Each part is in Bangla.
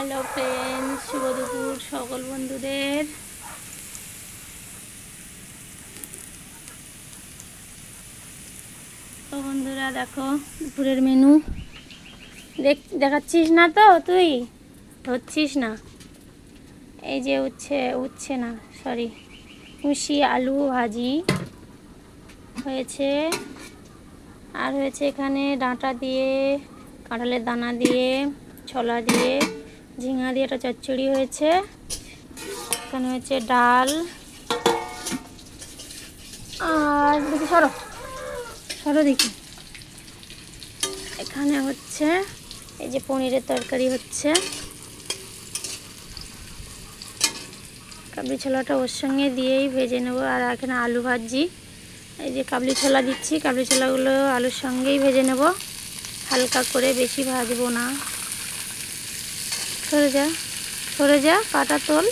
হ্যালো ফ্রেন্ডস, শুভ দুপুর সকল বন্ধুদের। তো বন্ধুরা দেখো দুপুরের মেনু দেখাচ্ছিস না তো, তুই ধরছিস না। এই যে উচ্ছে না সরি কুশি আলু ভাজি হয়েছে, আর হয়েছে এখানে ডাঁটা দিয়ে, কাঁঠালের দানা দিয়ে, ছোলা দিয়ে, ঝিঙা দিয়ে একটা চচ্চড়ি হয়েছে। এখানে হচ্ছে ডাল, আর দেখি সরো সরো দেখি, এখানে হচ্ছে এই যে পনিরের তরকারি হচ্ছে, কাবলি ছোলাটা ওর সঙ্গে দিয়েই ভেজে নেব। আর এখানে আলু ভাজি, এই যে কাবলি ছোলা দিচ্ছি, কাবলি ছোলাগুলো আলুর সঙ্গেই ভেজে নেব হালকা করে, বেশি ভাজবো না। সরে যা কাটা তোল।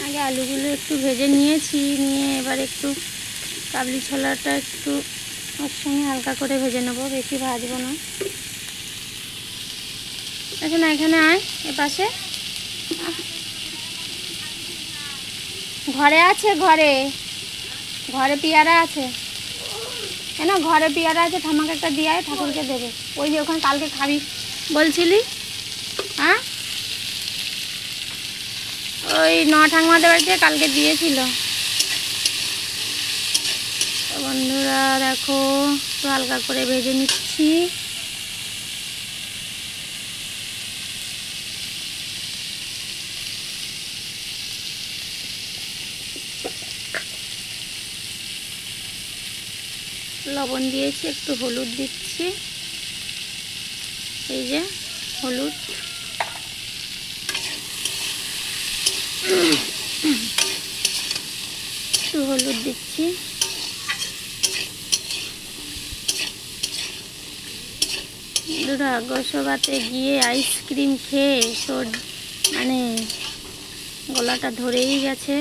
আগে আলুগুলো একটু ভেজে নিয়েছি, নিয়ে এবার একটু কাবলি ছোলাটা একটু ওর সঙ্গে হালকা করে ভেজে নেবো, বেশি ভাজবো না। এখানে আয়, এ পাশে ঘরে আছে, ঘরে পেয়ারা আছে, কেন ঘরে পেয়ারা আছে, ঠামাকে একটা দিয়ে আয়, ঠাকুরকে দেবে। ওই যে ওখানে কালকে খাবি বলছিলি, হ্যাঁ ওই ঠাকুমাদের বাড়িতে কালকে দিয়েছিল। বন্ধুরা দেখো একটু হালকা করে ভেজে নিচ্ছি। লবণ দিয়েছি, একটু হলুদ দিচ্ছি, এই যে হলুদ, একটু হলুদ দিচ্ছি। গোসবাতে গিয়ে আইসক্রিম খেয়ে মানে গলাটা ধরেই গেছে।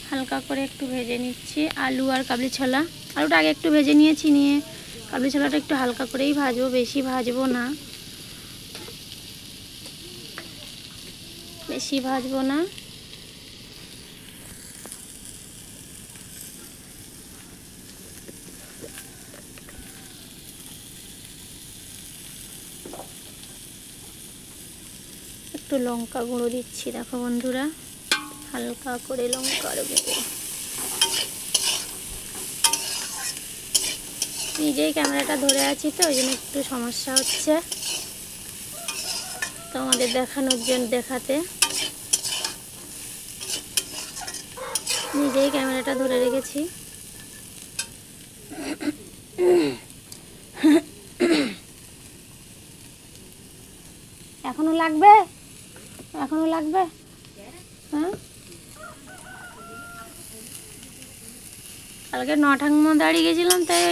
হালকা করে একটু ভেজে নিচ্ছি আলু আর কাবলি ছোলা। আলুটা আগে একটু ভেজে নিয়েছি, নিয়ে কাবলি ছোলাটা একটু হালকা করেই ভাজবো, বেশি ভাজবো না, বেশি ভাজবো না। একটু লঙ্কা গুঁড়ো দিচ্ছি, দেখো বন্ধুরা হালকা করে লঙ্কার গুঁড়ো। নিজেই ক্যামেরাটা ধরে আছি তো, ওই জন্য একটু সমস্যা হচ্ছে তোমাদের দেখানোর জন্য, দেখাতে নিজেই ক্যামেরাটা ধরে রেখেছি। এখনো লাগবে, হ্যাঁ কালকে ঠাকুমা দাঁড়িয়ে গেছিলাম, তাই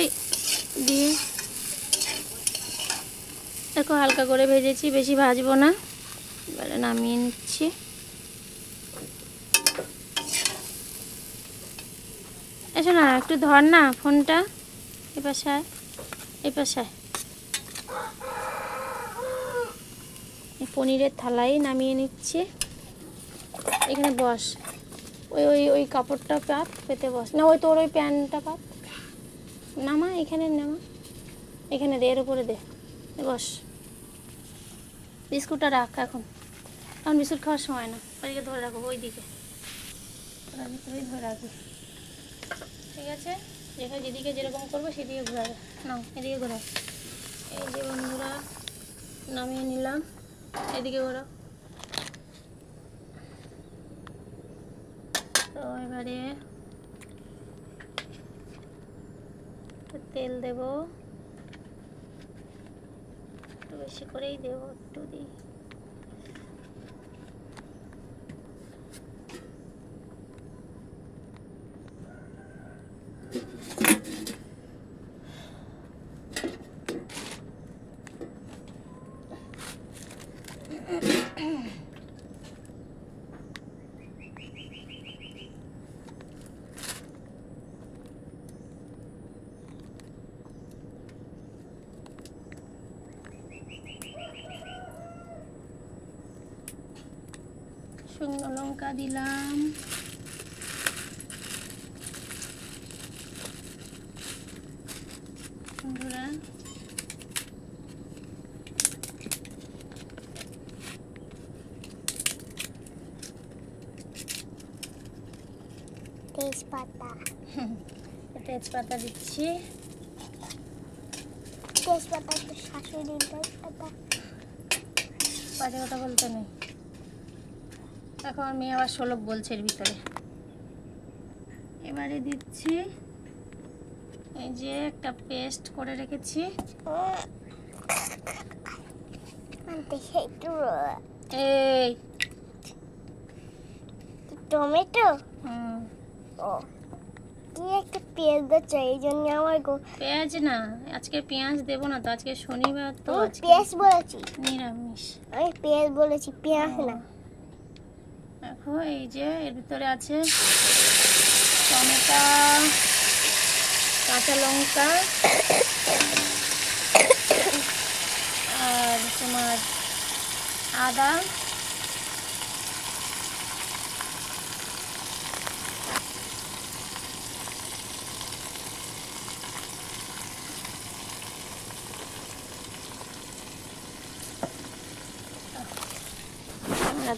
দিয়ে দেখো হালকা করে ভেজেছি, বেশি ভাজবো না। এবারে নামিয়ে নিচ্ছি। এসো না, একটু ধর না ফোনটা, এই পাশে এই পনিরের থালাই নামিয়ে নিচ্ছি। এখানে বস, ওই ওই ওই কাপড়টা পেতে বস না, ওই তোর ওই প্যান্টটা পাত, নামা এখানে, নামা এখানে দে, এর উপরে দে, বস। বিস্কুটটা রাখ, এখন বিস্কুট খাওয়ার সময় না, ওইদিকে ধরে রাখো, ওইদিকে ভিতরেই ধরে রাখবো, ঠিক আছে? যেদিকে যেরকম করবো সেদিকে ঘোরাবে, নাও এদিকে ঘোরাও। এই যে বন্ধুরা নামিয়ে নিলাম, এদিকে ঘোরাও। তো এবারে তেল দেব, বেশি করেই দেবো, একটু দিই। শুকনো লঙ্কা দিলাম, বন্ধুরা তেজপাতা, তেজপাতা দিচ্ছি। তেজপাতা একটু শাশুড়ির তেজপাতা। বাজে কথা বলতে নেই, এখন আমার মেয়ে আবার শোলক বলছে এর ভিতরে। এবারে দিচ্ছি এই যে একটা পেস্ট করে রেখেছি, এই টমেটো। হুম, ও তুই একটা পেঁয়াজ দিচ্ছ, এই জন্য আমার পেঁয়াজ না, আজকে পেঁয়াজ দেবো না তো, আজকে শনিবার তো, আজকে পেঁয়াজ বলেছি। নিরামিষ। আমি পেঁয়াজ বলেছি, পেঁয়াজ না। দেখো এই যে এর ভিতরে আছে টমেটো, কাঁচা লঙ্কা আর তোমার আদা,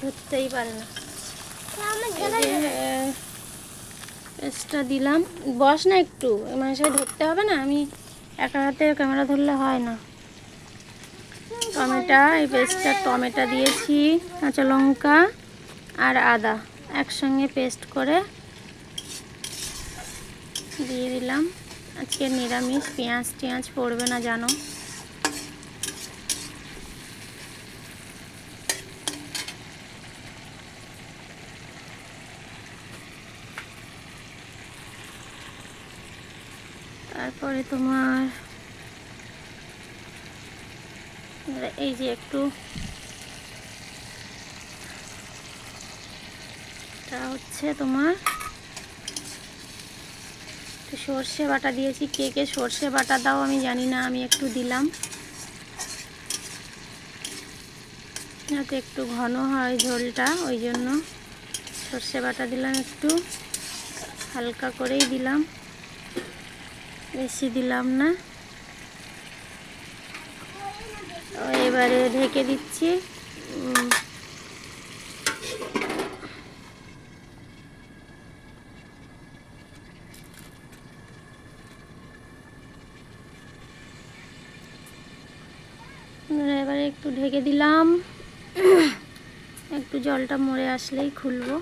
ধরতেই পারে না। পেস্টটা দিলাম, বস না একটু, মানুষকে ধরতে হবে না, আমি একা হাতে ক্যামেরা ধরলে হয় না। টমেটো, এই পেস্টটা টমেটো দিয়েছি, কাঁচা লঙ্কা আর আদা একসঙ্গে পেস্ট করে দিয়ে দিলাম। আজকে নিরামিষ, পেঁয়াজ টিয়াজ পড়বে না জানো। তারপরে তোমার এই যে একটু হচ্ছে তোমার সর্ষে বাটা দিয়েছি। কে কে সর্ষে বাটা দাও আমি জানি না, আমি একটু দিলাম যাতে একটু ঘন হয় ঝোলটা, ওই জন্য সর্ষে বাটা দিলাম, একটু হালকা করেই দিলাম, বেশি দিলাম না। এবারে ঢেকে দিচ্ছি। এবারে একটু ঢেকে দিলাম, একটু জলটা মরে আসলেই খুলবো।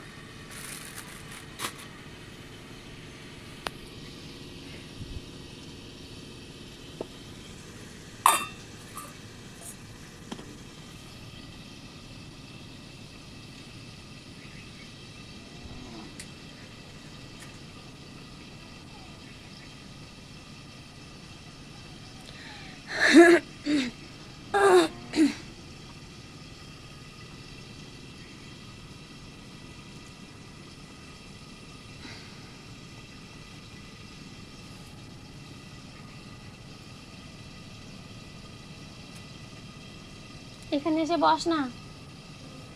এখানে এসে বস না,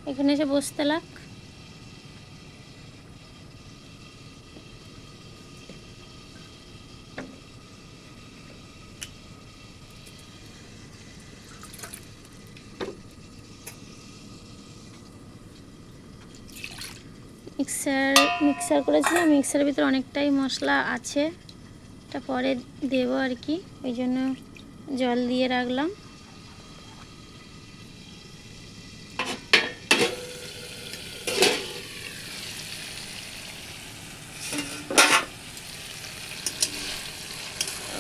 এখানে এসে বসতে লাগ। মিক্সার করেছিলাম, মিক্সারের ভিতরে অনেকটাই মশলা আছে, এটা পরে দেবো আর কি, ওই জন্য জল দিয়ে রাখলাম।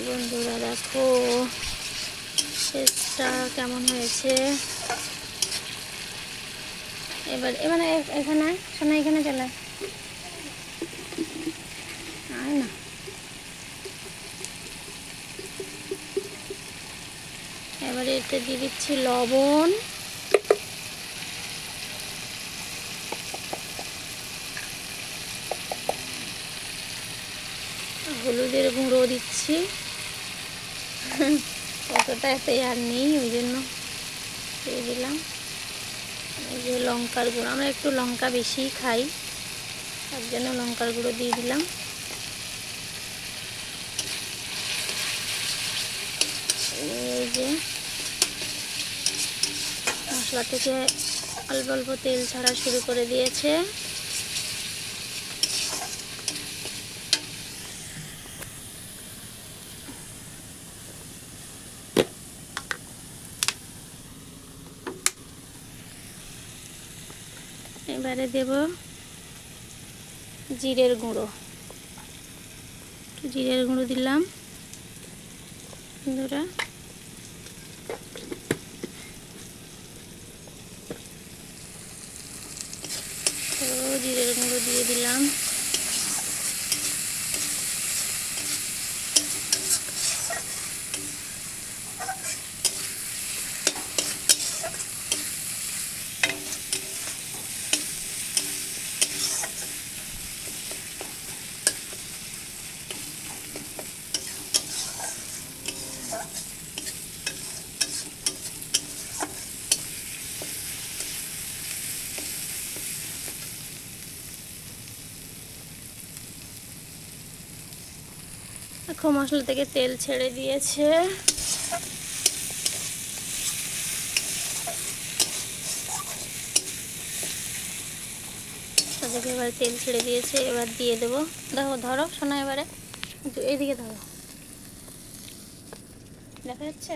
বন্ধুরা দেখো টেস্টটা কেমন হয়েছে। এবার এখানে সোনা এখানে চলে আয় না। এবারে এতে দিয়ে দিচ্ছি লবণ, হলুদের গুঁড়ো দিচ্ছি, অতটা এতে আর নেই ওই জন্য দিয়ে দিলাম। এই যে লঙ্কার গুঁড়ো, আমরা একটু লঙ্কা বেশিই খাই তার জন্য লঙ্কার গুঁড়ো দিয়ে দিলাম। এই যে মশলা থেকে অল্প অল্প তেল ছাড়া শুরু করে দিয়েছে। এবারে দেব জিরের গুঁড়ো, একটু জিরের গুঁড়ো দিলাম বন্ধুরা। তো জিরের গুঁড়ো দিয়ে দিলাম। এখন মশলা থেকে তেল ছেড়ে দিয়েছে। তাদেরকে এবার তেল ছেড়ে দিয়েছে, এবার দিয়ে দেবো। দেখো ধরো সোনা, এবারে এইদিকে ধরো, দেখা যাচ্ছে।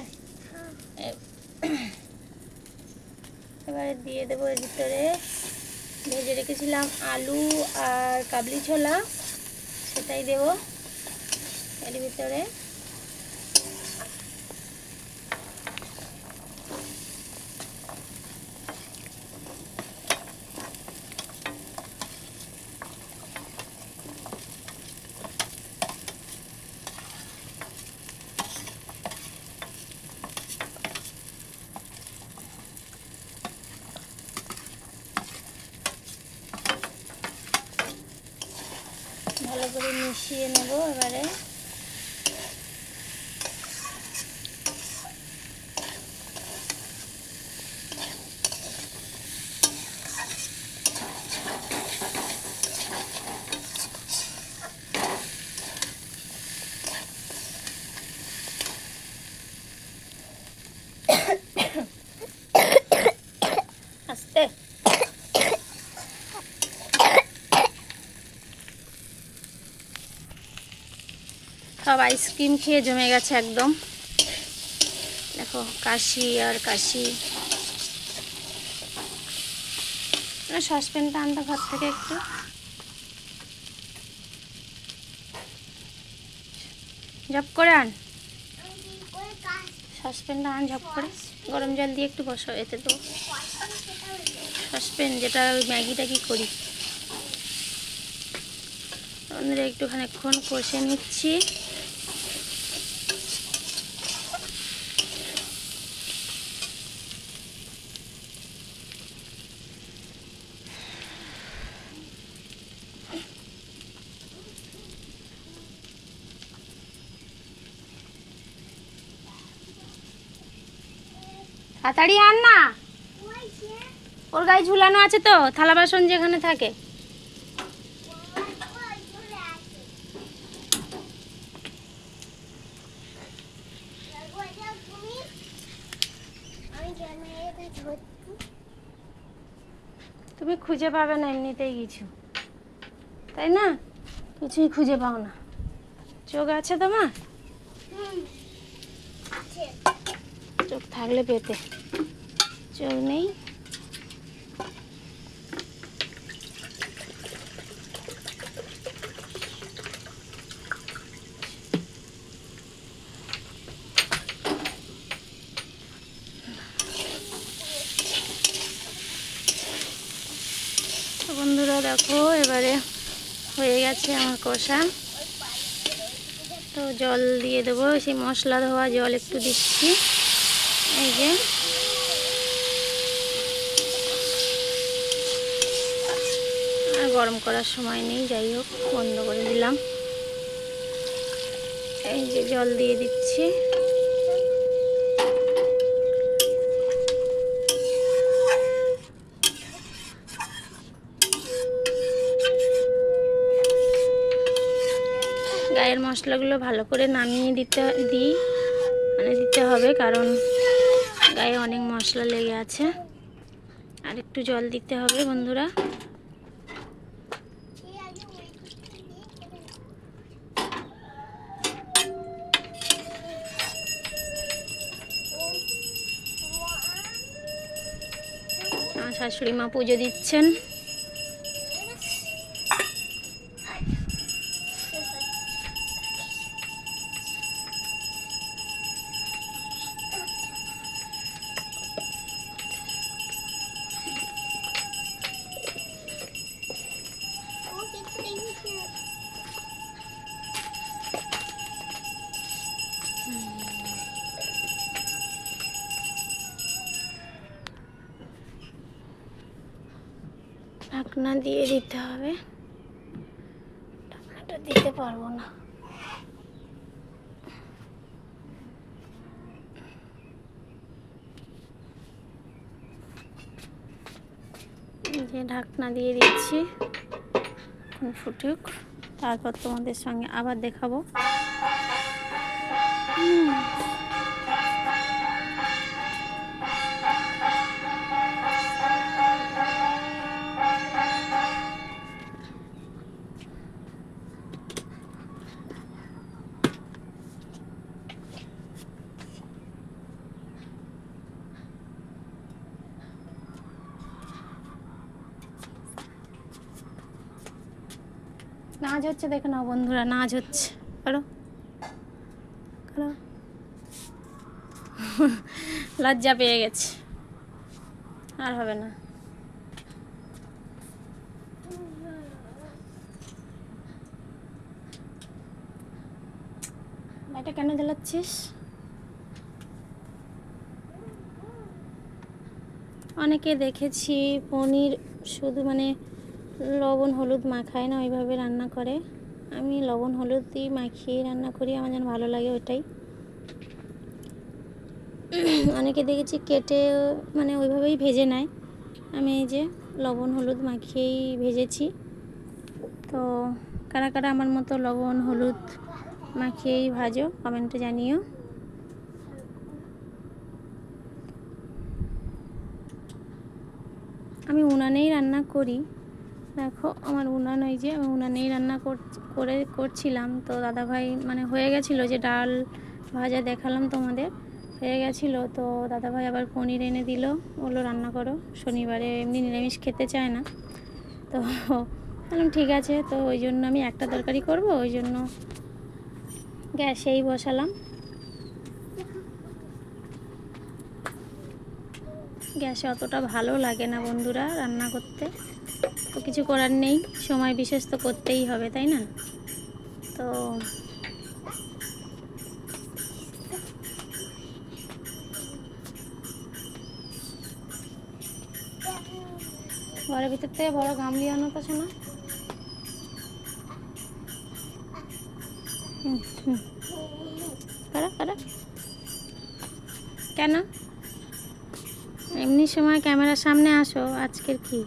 এবারে দিয়ে দেবো এর ভিতরে ভেজে রেখেছিলাম আলু আর কাবলি ছোলা, সেটাই দেবো এর ভিতরে। ভালো করে মিশিয়ে নেব এবারে। আস্তে সব আইসক্রিম খেয়ে জমে গেছে একদম। দেখো কাশি আর কাশি। সসপ্যানটা আনতে ঘর থেকে একটু, ঝপ করে আন, সসপ্যানটা আন ঝপ করে। গরম জল দিয়ে একটু বসো এতে। তো সসপ্যান যেটা ম্যাগিটা কি করি আমরা একটু খানিকক্ষণ কষে নিচ্ছি। তাড়াতাড়ি আন না, ওর গায়ে ঝুলানো আছে তো থালা বাসন যেখানে থাকে। তুমি খুঁজে পাবে না এমনিতেই কিছু, তাই না? কিছুই খুঁজে পাও না। চোখ আছে তোমার? চোখ থাকলে পেতে, চোখ নেই। দেখো এবারে হয়ে গেছে আমার কষা। তো জল দিয়ে দেবো, সেই মশলা ধোয়া জল একটু দিচ্ছি। এই যে আর গরম করার সময় নেই, যাই হোক বন্ধ করে দিলাম। এই যে জল দিয়ে দিচ্ছি। গায়ের মশলাগুলো ভালো করে নামিয়ে দিতে হবে, কারণ গায়ে অনেক মশলা লেগে আছে। আর একটু জল দিতে হবে বন্ধুরা। আমার শাশুড়ি মা পুজো দিচ্ছেন। ঢাকনা দিয়ে দিতে হবে, ঢাকনাটা দিতে পারবো না। যে ঢাকনা দিয়ে দিচ্ছি, ফুটুক, তারপর তোমাদের সঙ্গে আবার দেখাবো। নাচ হচ্ছে, দেখে নাও বন্ধুরা, নাচ হচ্ছে। করো করো। লজ্জা পেয়ে গেছে, আর হবে না। এটা কেন জ্বালাচ্ছিস? অনেকে দেখেছি পনির শুধু মানে লবণ হলুদ মাখায় না, ওইভাবে রান্না করে। আমি লবণ হলুদ দিয়ে মাখিয়ে রান্না করি, আমার যেন ভালো লাগে ওইটাই। অনেকে দেখেছি কেটে মানে ওইভাবেই ভেজে নেয়, আমি এই যে লবণ হলুদ মাখিয়েই ভেজেছি। তো কারা কারা আমার মতো লবণ হলুদ মাখিয়েই ভাজো, কমেন্টে জানিও। আমি উনানেই রান্না করি, দেখো আমার উনান, ওই যে আমি উনানেই রান্না করছিলাম। তো দাদাভাই মানে হয়ে গেছিলো, যে ডাল ভাজা দেখালাম তোমাদের, হয়ে গেছিলো। তো দাদাভাই আবার পনির এনে দিল, বললো রান্না করো, শনিবারে এমনি নিরামিষ খেতে চায় না। তো বললাম ঠিক আছে। তো ওই জন্য আমি একটা তরকারি করব, ওই জন্য গ্যাসেই বসালাম। গ্যাসে অতটা ভালো লাগে না বন্ধুরা রান্না করতে, তো কিছু করার নেই, সময় বিশেষ তো করতেই হবে, তাই না? তো ঘরের ভিতর থেকে বড় গামলি আনো তো শোনা। করো করো। কেন এমনি সময় ক্যামেরার সামনে আসো, আজকের কি?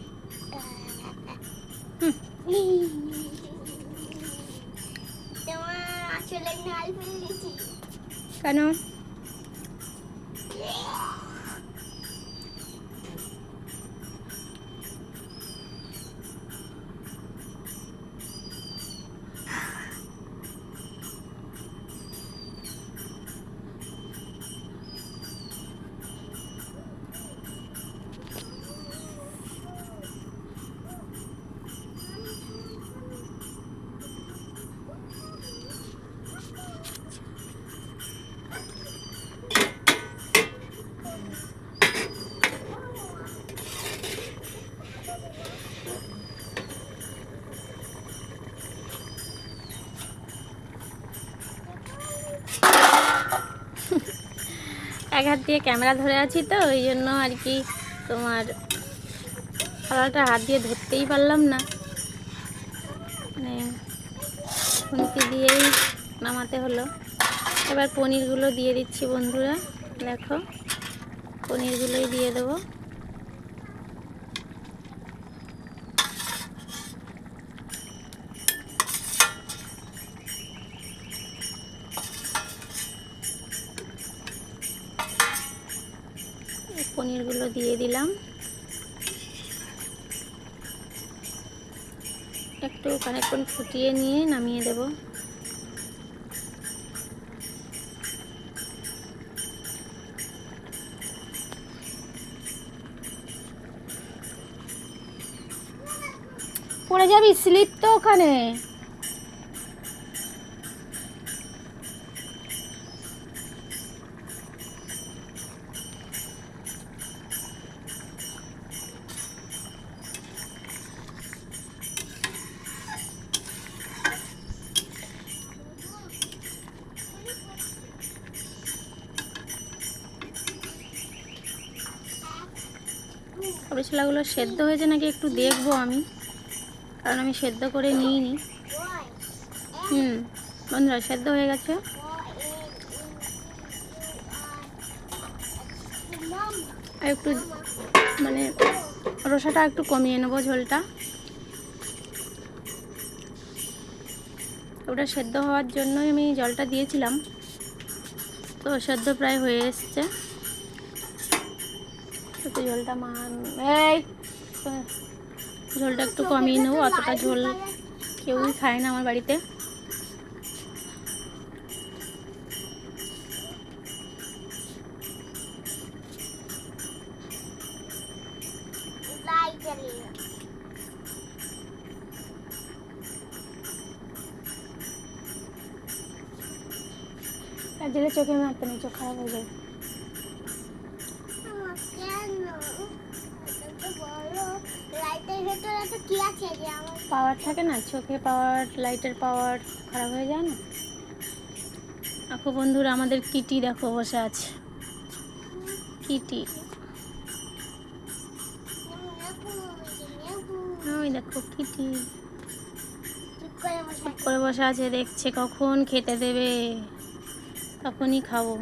কেন? এক হাত দিয়ে ক্যামেরা ধরে আছি তো ওই জন্য আর কি তোমার থালাটা হাত দিয়ে ধরতেই পারলাম না, মানে খুন্তি দিয়েই নামাতে হলো। এবার পনিরগুলো দিয়ে দিচ্ছি বন্ধুরা, দেখো পনিরগুলোই দিয়ে দেবো। পনিরগুলো দিয়ে দিলাম, একটু খানিকক্ষণ ফুটিয়ে নিয়ে নামিয়ে দেব। পড়ে যাবি, স্লিপ তো ওখানে। মশলাগুলো সেদ্ধ হয়েছে নাকি একটু দেখবো আমি, কারণ আমি সেদ্ধ করে নিইনি। বন্ধুরা সেদ্ধ হয়ে গেছে। আর একটু মানে রসাটা একটু কমিয়ে নেবো, ঝোলটা। ওটা সেদ্ধ হওয়ার জন্যই আমি জলটা দিয়েছিলাম, তো সেদ্ধ প্রায় হয়ে এসছে। একটু ঝোলটা ঝোলটা একটু কমিয়ে নেবো, অতটা ঝোল কেউই খায় না আমার বাড়িতে। আর যেটা চোখে মারতে নেই, চোখ খারাপ হয়ে যায়। পাওয়ার থাকে না চোখে, পাওয়ার লাইটের পাওয়ার খারাপ হয়ে যায় না। দেখো বন্ধুরা আমাদের কিটি দেখো বসে আছে, কিটি ওই দেখো কিটি চুপ করে বসে আছে, দেখছে কখন খেতে দেবে তখনই খাবো।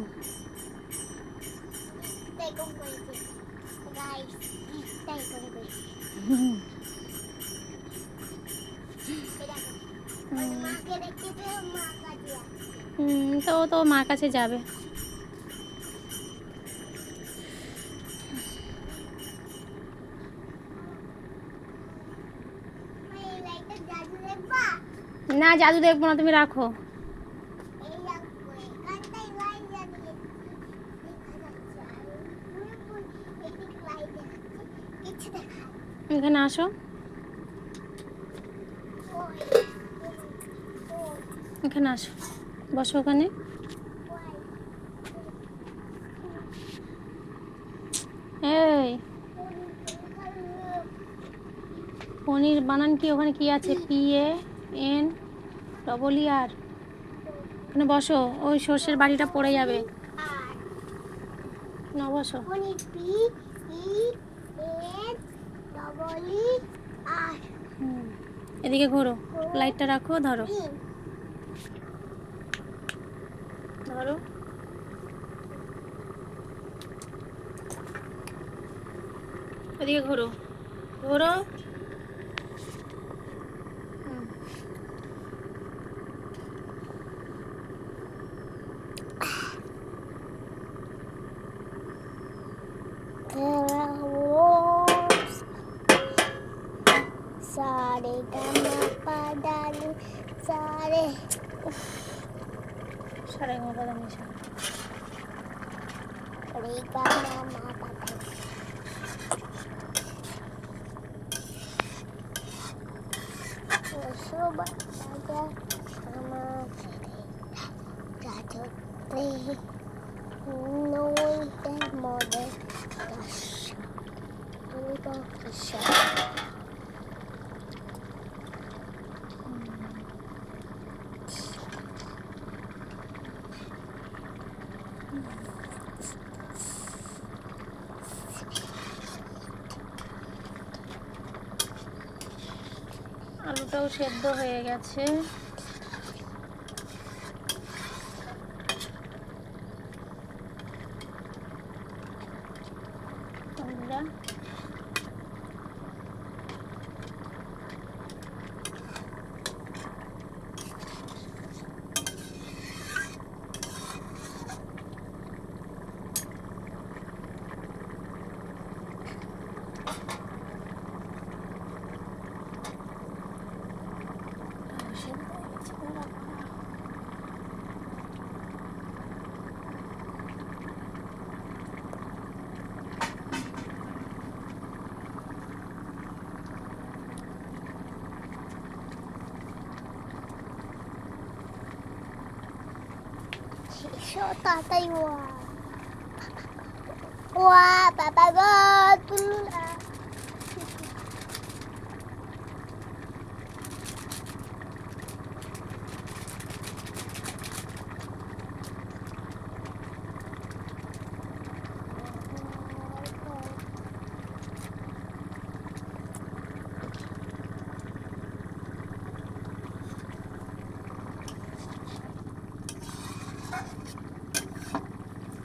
তো ও তো মার কাছে যাবে। না জাদু দেখবো না, তুমি রাখো। এখানে আসো, এখানে আসো, বসো ওখানে। এই পনির বানান কি? ওখানে কি আছে? PANER। ওখানে বসো, ওই সর্ষের বাড়িটা পড়ে যাবে না, বসো। এদিকে ঘোরো, লাইটটা রাখো, ধরো ধরো, এদিকে ঘোরো ঘোরো। सारे गामा पादानी सारे सारे गामा पादानी सारे गामा पादानी सब राजा गामा राजा ते नोइते मोडे दश उनको कशा আলুটাও সেদ্ধ হয়ে গেছে। বন্ধুরা তাড়াতাড়ি ওয়া বাবা গো তুলনা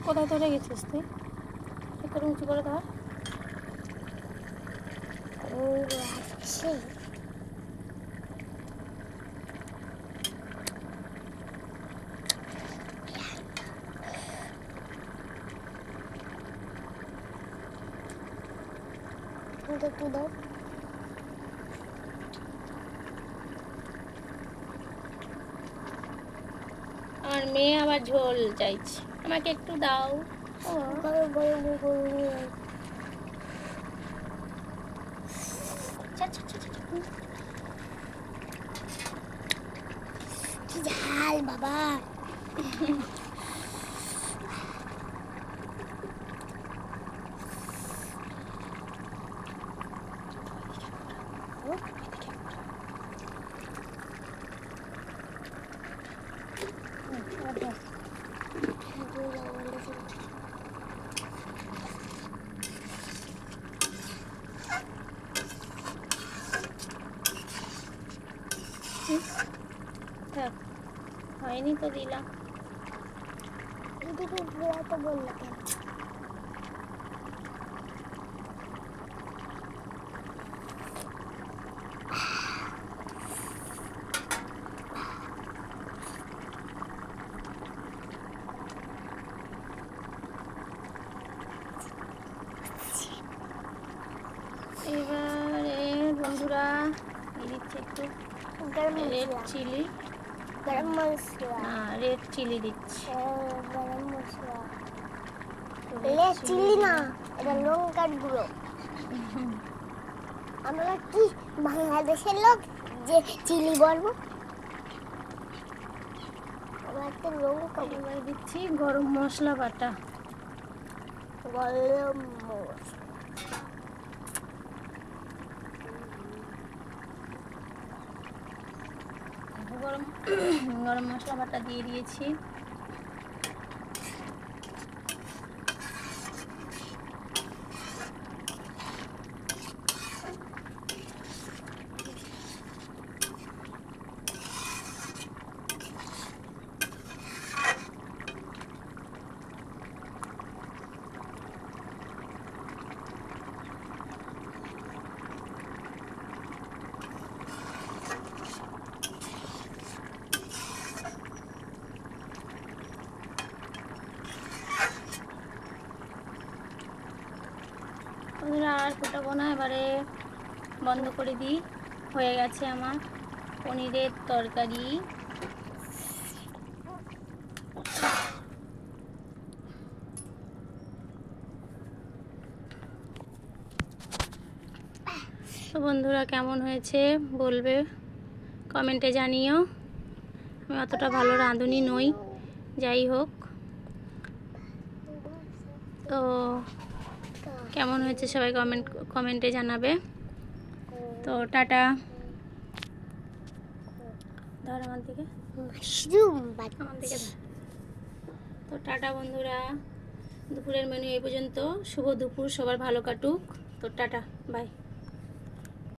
কোথায় ধরে গেছিস তুই? একটু উঁচু করে ধর। ও আছে তুই দাও আমার মেয়ে আবার ঝোল চাইছে, আমাকে একটু দাও। ও বড় বড় বড় কি ঝাল বাবা থাক, হয়নি তো দিলাম। এদিকে ঘোরাতে বললো কেন এবারে বন্ধুরা দিয়ে দিচ্ছি একটু গরম রেড মশলা চিলি, গরম মশলা না রেড চিলি দিচ্ছি। গরম মশলা তো লে চিলি না এটা লঙ্কার গুঁড়ো আমরা কি বাংলাদেশের লোক যে চিলি বলবো আমরা তো লঙ্কা এবার দিচ্ছি গরম মশলা বাটা। গরম মশলা গরম গরম মশলা বাটা দিয়ে দিয়েছি। বন্ধুরা আর ফোটাবো না, এবারে বন্ধ করে দিই। হয়ে গেছে আমার পনিরের তরকারি। তো বন্ধুরা কেমন হয়েছে বলবে, কমেন্টে জানিও। আমি অতটা ভালো রাঁধুনি নই, যাই হোক। তো কেমন হয়েছে সবাই কমেন্টে জানাবে। তো টাটা, ধর আমার দিকে, মাশরুম আমার দিকে ধর। তো টাটা বন্ধুরা, দুপুরের মেনু এই পর্যন্ত। শুভ দুপুর, সবার ভালো কাটুক। তো টাটা, বাই।